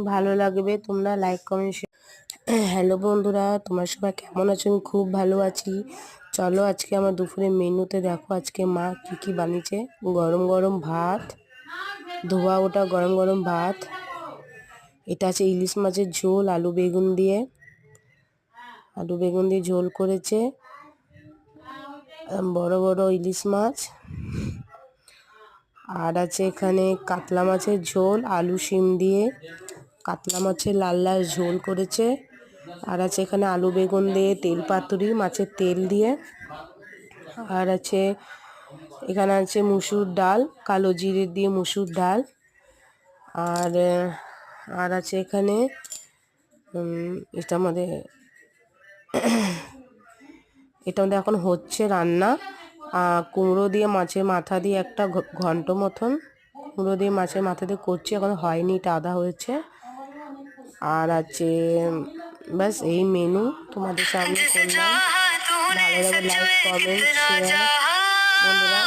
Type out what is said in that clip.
ভালো লাগবে। তোমরা লাইক কমেন্ট শেয়ার। হ্যালো বন্ধুরা, তোমার সবাই কেমন আছো? আমি খুব ভালো আছি। চলো আজকে আমার দুপুরের মেনুতে দেখো আজকে মা কি কি বানিয়েছে। গরম গরম ভাত, ধোয়া ওটা গরম গরম ভাত। এটা আছে ইলিশ মাছের ঝোল আলু বেগুন দিয়ে ঝোল করেছে। বড় বড় ইলিশ মাছ। আর আছে এখানে কাতলা মাছের ঝোল আলু শিম দিয়ে, কাতলা মাছের লাল লাল ঝোল করেছে। আর আছে এখানে আলু বেগুন দিয়ে তেল পাতুরি মাছের তেল দিয়ে। আর আছে এখানে আছে মুসুর ডাল, কালো জিরে দিয়ে মুসুর ডাল। আর আর আছে এখানে এটা আমাদের এখন হচ্ছে রান্না। কুমড়ো দিয়ে মাছের মাথা দিয়ে একটা ঘন্ট মতন, কুমড়ো দিয়ে মাছের মাথা দিয়ে করছি, এখন হয়নি, এটা আধা হয়েছে। আর আছে ব্যাস এই মেনু তোমাদের সামনে করলাম। ভালো লাগে লাইক কমেন্ট শেয়ার বন্ধুরা।